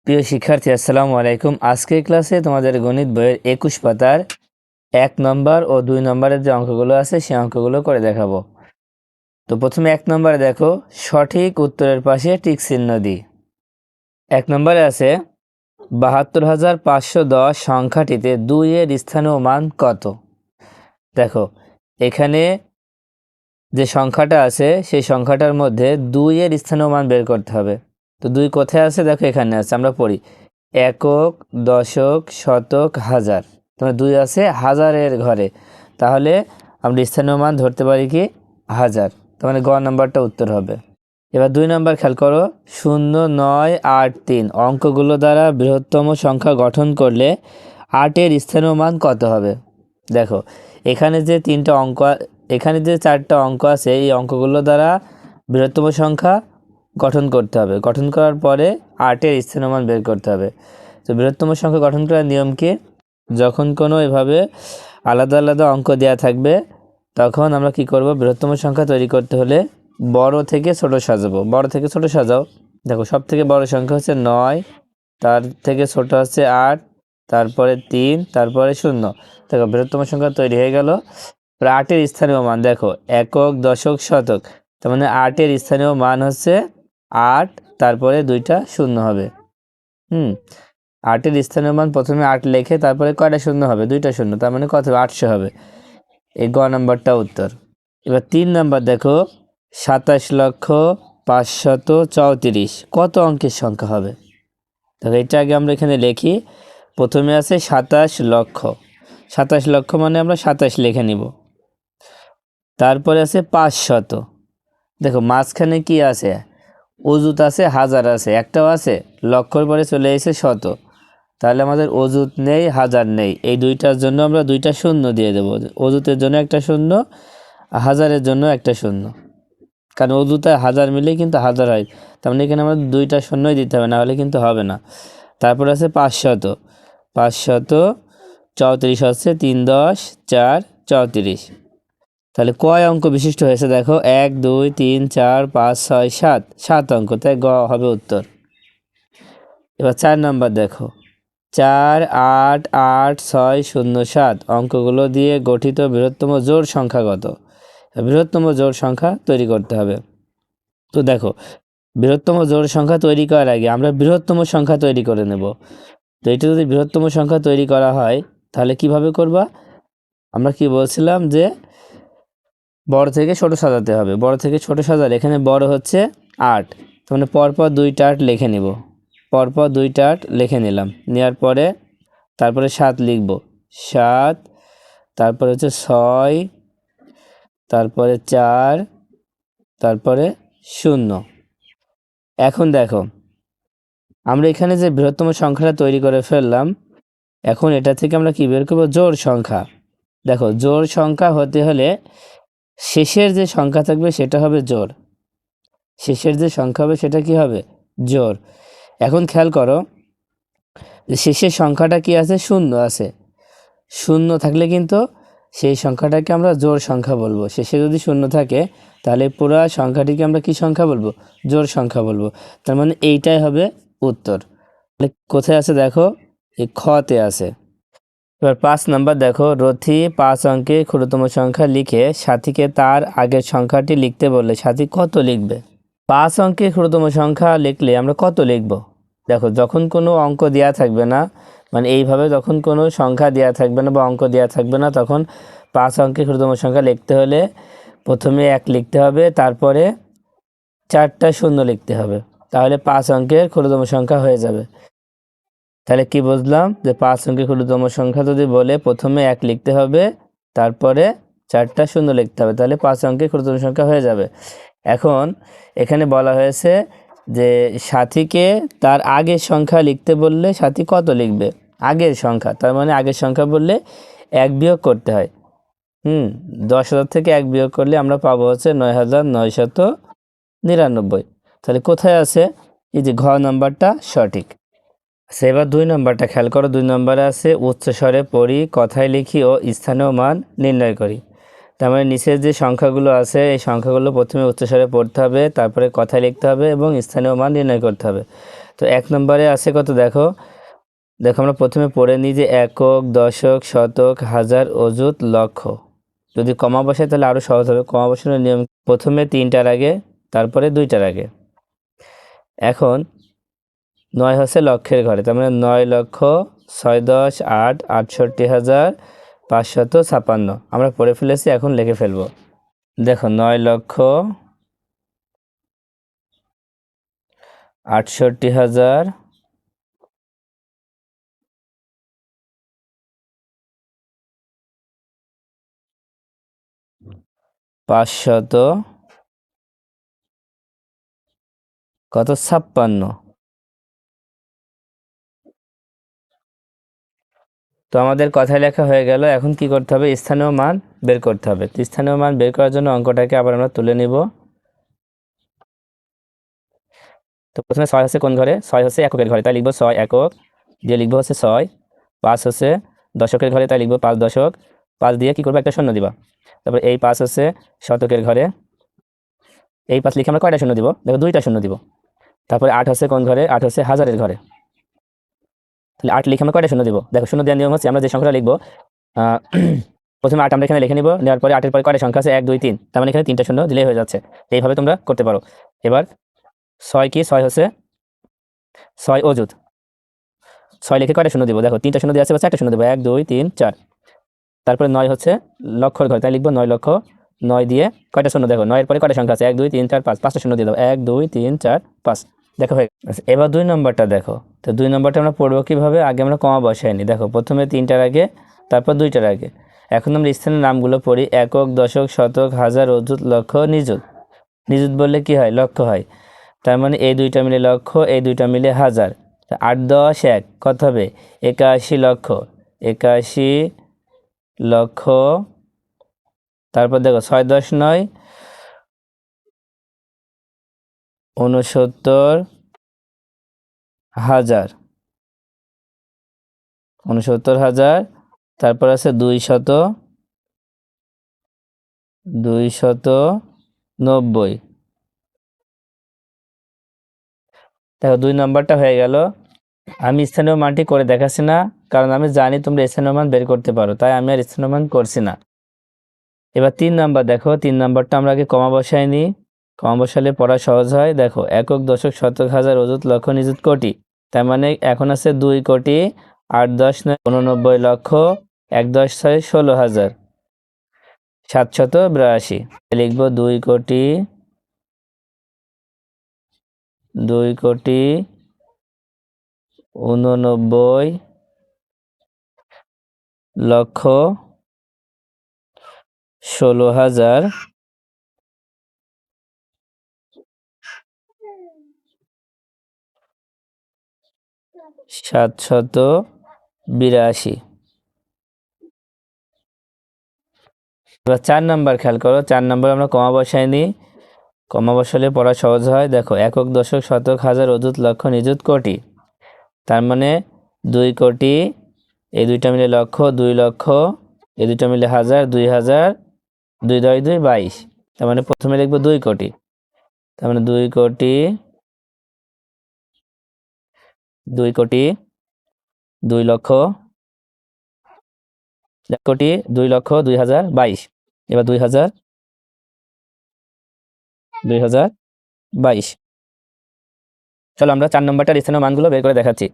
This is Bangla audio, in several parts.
প্রিয় শিক্ষার্থী, আসসালামু আলাইকুম। আজকের ক্লাসে তোমাদের গণিত বইয়ের 21 পাতার 1 নম্বর ও 2 নম্বরের যে অঙ্কগুলো আছে সেই অঙ্কগুলো করে দেখাবো। তো প্রথমে 1 নম্বরে দেখো, সঠিক উত্তরের পাশে টিক চিহ্ন দিই। 1 নম্বরে আছে ৭২,৫১০ সংখ্যাটিতে 2 এর স্থানীয় মান কত। দেখো, এখানে যে সংখ্যাটা আছে সেই সংখ্যাটার মধ্যে 2 এর স্থানীয় মান বের করতে হবে। তো 2 কোথায় আছে? দেখো এখানে আছে, আমরা পড়ি একক, দশক, শতক, হাজার। তোমার 2 আছে হাজারের ঘরে, তাহলে আমরা স্থানীয় মান ধরতে পারি কি হাজার। তার মানে গ নাম্বারটা উত্তর হবে। এবার 2 নাম্বার খেয়াল করো, 0, 9, 8, 3 অঙ্কগুলো দ্বারা বৃহত্তম সংখ্যা গঠন করলে 8-এর স্থানীয় মান কত হবে। দেখো এখানে যে 3টা অঙ্ক, এখানে যে 4টা অঙ্ক আছে, এই অঙ্কগুলো দ্বারা বৃহত্তম সংখ্যা গঠন করতে হবে। গঠন করার পরে 8-এর স্থানীয় মান বের করতে হবে। তো বৃহত্তম সংখ্যা গঠন করার নিয়ম কি? যখন কোনো এভাবে আলাদা আলাদা অঙ্ক দেওয়া থাকবে, তখন আমরা কি করব, বৃহত্তম সংখ্যা তৈরি করতে হলে বড় থেকে ছোট সাজাবো। বড় থেকে ছোট সাজাও। দেখো সব থেকে বড় সংখ্যা হচ্ছে 9, তার থেকে ছোট হচ্ছে 8, তারপরে 3, তারপরে 0। দেখো বৃহত্তম সংখ্যা তৈরি হয়ে গেল। 8-এর স্থানীয় মান দেখো একক, দশক, শতক। তার মানে 8-এর স্থানীয় মান হচ্ছে 8, তারপরে 2টা শূন্য হবে। 8-এর স্থানীয় মান প্রথমে 8 লেখে, তারপরে কয়টা শূন্য হবে? 2টা শূন্য। তার মানে কত হবে? 800 হবে। এই গ নাম্বারটা উত্তর। এবার 3 নাম্বার দেখো, 27,৫৩৪ কত অঙ্কের সংখ্যা হবে? দেখো এটা আগে আমরা এখানে লিখি। প্রথমে আছে 27 লক্ষ। 27 লক্ষ মানে আমরা 27 লিখে নিব। তারপরে আছে 500। দেখো মাঝখানে কি আছে? অযুত আছে, হাজার আছে, একটাও আছে, লক্ষর পরে চলে এসে শত। তাহলে আমাদের অযুত নেই, হাজার নেই। এই দুইটার জন্য আমরা 2টা শূন্য দিয়ে দেবো। অযুতের জন্য একটা শূন্য, হাজারের জন্য একটা শূন্য। কারণ অযুত আর হাজার মিলেই কিন্তু হাজার হয়। তার মানে এখানে আমাদের 2টা শূন্যই দিতে হবে, না হলে কিন্তু হবে না। তারপর আছে 500। 534 হচ্ছে 3, 10, 4, 34। তাহলে কয় অঙ্ক বিশিষ্ট হয়েছে? দেখো 1, 2, 3, 4, 5, 6, 7, 7 অঙ্ক। তাই গ হবে উত্তর। এবার 4 নাম্বার দেখো, 4, 8, 8, 6, 0, 7 অঙ্কগুলো দিয়ে গঠিত বৃহত্তম জোড় সংখ্যা কত? বৃহত্তম জোড় সংখ্যা তৈরি করতে হবে। তো দেখো বৃহত্তম জোড় সংখ্যা তৈরি করার আগে আমরা বৃহত্তম সংখ্যা তৈরি করে নেব। তো এটা যদি বৃহত্তম সংখ্যা তৈরি করা হয়, তাহলে কিভাবে করবা? আমরা কি বলছিলাম যে বড় থেকে ছোট সাজাতে হবে। বড় থেকে ছোট সাজালে এখানে বড় হচ্ছে 8, মানে পরপর 2টা 8 লিখে নিব। পরপর 2টা 8 লিখে নিলাম। নেওয়ার পরে তারপরে 7 লিখব। 7, তারপরে হচ্ছে 6, তারপরে 4, তারপরে 0। এখন দেখো আমরা এখানে যে বৃহত্তম সংখ্যাটা তৈরি করে ফেললাম, এখন এটা থেকে আমরা কি বের করব? জোড় সংখ্যা। দেখো জোড় সংখ্যা হতে হলে শেষের যে সংখ্যা থাকবে সেটা হবে জোড়। শেষের যে সংখ্যা হবে সেটা কি হবে? জোড়। এখন খেয়াল করো যে শেষের সংখ্যাটা কি আছে? 0 আছে। 0 থাকলে কিন্তু সেই সংখ্যাটাকে আমরা জোড় সংখ্যা বলবো। শেষে যদি 0 থাকে তাহলে পুরো সংখ্যাটিকে আমরা কি সংখ্যা বলবো? জোড় সংখ্যা বলবো। তার মানে এইটাই হবে উত্তর। তাহলে কোথায় আছে দেখো, এই খতে আছে। এবার 5 নাম্বার দেখো, রথি 5 অঙ্কে ক্ষুদ্রতম সংখ্যা লিখে সাথীকে তার আগের সংখ্যাটি লিখতে বললে সাথী কত লিখবে? 5 অঙ্কে ক্ষুদ্রতম সংখ্যা লিখলে আমরা কত লিখব? দেখো যখন কোনো অঙ্ক দেওয়া থাকবে না, মানে এইভাবে যখন কোনো সংখ্যা দেওয়া থাকবে না বা অঙ্ক দেওয়া থাকবে না, তখন 5 অঙ্কে ক্ষুদ্রতম সংখ্যা লিখতে হলে প্রথমে 1 লিখতে হবে, তারপরে 4টা শূন্য লিখতে হবে। তাহলে 5 অঙ্কের ক্ষুদ্রতম সংখ্যা হয়ে যাবে। তাহলে কি বুঝলাম? যে 5 অঙ্কের ক্ষুদ্রতম সংখ্যা যদি বলে প্রথমে 1 লিখতে হবে, তারপরে 4টা শূন্য লিখতে হবে, তাহলে 5 অঙ্কের ক্ষুদ্রতম সংখ্যা হয়ে যাবে। এখন এখানে বলা হয়েছে যে সাথীকে তার আগের সংখ্যা লিখতে বললে সাথী কত লিখবে? আগের সংখ্যা, তার মানে আগের সংখ্যা বললে 1 বিয়োগ করতে হয়। 10,000 থেকে 1 বিয়োগ করলে আমরা পাবো হচ্ছে 9,999। তাহলে কোথায় আছে? এই যে ঘ নাম্বারটা সঠিক। এবার 2 নাম্বারটা খেয়াল করো। 2 নাম্বারে আছে উচ্চস্বরে পড়ি, কথায় লিখি ও স্থানীয় মান নির্ণয় করি। তার মানে নিচের যে সংখ্যাগুলো আছে এই সংখ্যাগুলো প্রথমে উচ্চস্বরে পড়তে হবে, তারপরে কথায় লিখতে হবে এবং স্থানীয় মান নির্ণয় করতে হবে। তো 1 নম্বরে আছে কত দেখো, আমরা প্রথমে পড়ে নিই যে একক, দশক, শতক, হাজার, অযুত, লক্ষ। যদি কমা বসাই তাহলে আরও সহজ হবে। কমা বসানোর নিয়ম প্রথমে 3টার আগে, তারপরে 2টার আগে। এখন 9 হচ্ছে লক্ষের ঘরে, তার মানে 9 লক্ষ 6 10 8 68,556। আমরা পড়ে ফেলেছি, এখন লিখে ফেলবো। দেখো 9 লক্ষ 68,500 কত 56। তো আমাদের কথায় লেখা হয়ে গেল। এখন কি করতে হবে, স্থানীয় মান বের করতে হবে। তো স্থানীয় মান বের করার জন্য অঙ্কটাকে আবার আমরা তুলে নিব। তো প্রথমে 6 হচ্ছে কোন ঘরে, 6 হচ্ছে এককের ঘরে, তাই লিখবো 6 একক, দিয়ে লিখবো হচ্ছে 6। 5 হচ্ছে দশকের ঘরে, তাই লিখবো 5 দশক। 5 দিয়ে কি করবো, একটা শূন্য দিবা। তারপর এই 5 হচ্ছে শতকের ঘরে, এই 5 লিখে আমরা কয়টা শূন্য দিব, দেখো 2টা শূন্য দিব। তারপরে 8 হচ্ছে কোন ঘরে, 8 হচ্ছে হাজারের ঘরে, তাহলে 8 লিখে আমরা কয়টা শূন্য দিব। দেখো শূন্য দেওয়ার নিয়ম হচ্ছে আমরা যে সংখ্যাটা লিখবো, প্রথমে 8 আমরা এখানে লিখে নিব, নেওয়ার পরে 8-এর পরে কয়টা সংখ্যা আছে, 1 2 3, তার মানে এখানে 3টা শূন্য দিলেই হয়ে যাচ্ছে। এইভাবে তোমরা করতে পারো। এবার 6 কি, 6 হচ্ছে 6 অযুত। 6 লিখে কয়টা শূন্য দিব, দেখো 3টা শূন্য দিয়ে আছে, 4টা শূন্য দেবো, 1 2 3 4। তারপরে 9 হচ্ছে লক্ষর ঘর, তাই লিখবো 9 লক্ষ। 9 দিয়ে কয়টা শূন্য, দেখো 9 এর পরে কয়টা সংখ্যা আছে, 1 2 3 4 5, 5টা শূন্য দিয়ে দাও, 1 2 3 4 5। দেখো হয়ে গেছে। এবার 2 নম্বরটা দেখো। তো 2 নম্বরটা আমরা পড়বো কিভাবে, আগে আমরা কমা বসাইনি। দেখো প্রথমে 3টার আগে, তারপর 2টার আগে। এখন আমরা স্থানের নামগুলো পড়ি, একক, দশক, শতক, হাজার, অযুত, লক্ষ, নিযুত। নিযুত বললে কি হয়, লক্ষ হয়। তার মানে এই 2টা মিলে লক্ষ, এই 2টা মিলে হাজার। 8 10 1 কত হবে, 81 লক্ষ। 81 লক্ষ। তারপর দেখো 6 10 9 69,000। 69,000। তারপর আছে 290। দেখো 2 নম্বরটা হয়ে গেল। আমি স্থানীয় মানটি করে দেখাচ্ছি না, কারণ আমি জানি তোমরা স্থানীয় মান বের করতে পারো, তাই আমি আর স্থানীয় মান করছি না। এবার 3 নাম্বার দেখো, 3 নাম্বারটা আমরা আগে কমা বসাই নিই, কমা বসালে পড়া সহজ হয়। দেখো একক, দশক, শতক, হাজার, অযুত, লক্ষ, নিযুত, কোটি। তার মানে এখন আছে 2 কোটি 8 10 9 89 লক্ষ 1 10 6 16,782। লিখবো 2 কোটি 89 লক্ষ 16,782। এবার 4 নাম্বার খেয়াল করো, 4 নাম্বার আমরা কমা বসাইনি, কমা বসালে পড়া সহজ হয়। দেখো একক, দশক, শতক, হাজার, অযুত, লক্ষ, নিযুত, কোটি। তার মানে 2 কোটি, এই 2টা মিলে লক্ষ, 2 লক্ষ, এই 2টা মিলে হাজার, 2000, 2 10 2 22। তার মানে প্রথমে লিখবো 2 কোটি, তার মানে 2 কোটি 2 কোটি 2 লক্ষ 1 কোটি 2 লক্ষ 2022। এবার 2022। চলো আমরা 4 নম্বরটার স্থানীয় মানগুলো বের করে দেখাচ্ছি।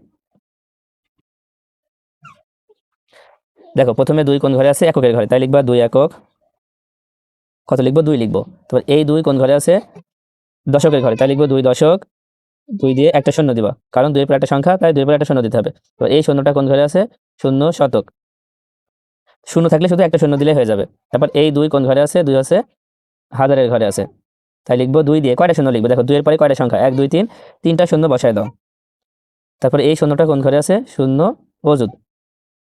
দেখো প্রথমে 2 কোন ঘরে আছে, এককের ঘরে, তাই লিখবা 2 একক। কত লিখবো, 2 লিখবো। তারপর এই 2 কোন ঘরে আছে, দশকের ঘরে, তাই লিখবো 2 দশক। 2 দিয়ে একটা শূন্য দিবা, কারণ 2 এর পর একটা সংখ্যা, তাই 2 এর পর একটা শূন্য দিতে হবে। তো এই শূন্যটা কোন ঘরে আছে, শূন্য শতক। শূন্য থাকলে শুধু একটা শূন্য দিলে হয়ে যাবে। তারপর এই 2 কোন ঘরে আছে, 2 আছে হাজারের ঘরে আছে, তাই লিখবো 2 দিয়ে কয়টা শূন্য লিখবো, দেখো 2 এর পরে কয়টা সংখ্যা, 1 2 3, 3টা শূন্য বসায় দাও। তারপর এই শূন্যটা কোন ঘরে আছে, শূন্য অযুত।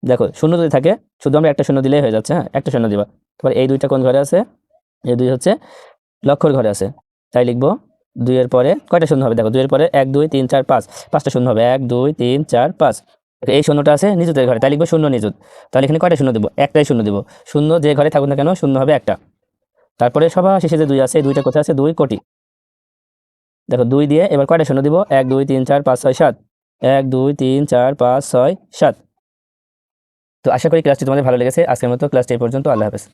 দেখো শূন্য যদি থাকে শুধু আমরা একটা শূন্য দিলেই হয়ে যাচ্ছে, হ্যাঁ একটা শূন্য দিবা। তারপর এই 2টা কোন ঘরে আছে, এই 2 হচ্ছে লক্ষর ঘরে আছে, তাই লিখবো 2 এর পরে কয়টা শূন্য হবে, দেখো 2 এর পরে 1 2 3 4 5, 5টা শূন্য হবে, 1 2 3 4 5। এই শূন্যটা আছে নিযুতের ঘরে, তাই লিখবো শূন্য নিযুত। তাহলে এখানে কয়টা শূন্য দেবো, একটাই শূন্য দেবো। শূন্য যে ঘরে থাকুক না কেন শূন্য হবে একটা। তারপরে সবার শেষে যে 2 আছে, এই 2টা কোথায় আছে, 2 কোটি। দেখো 2 দিয়ে এবার কয়টা শূন্য দিব? 1 2 3 4 5 6 7, 1 2 3 4 5 6 7। তো আশা করি ক্লাসটি তোমাদের ভালো লেগেছে। আজকের মতো ক্লাসটি এই পর্যন্ত। আল্লাহ হাফেজ।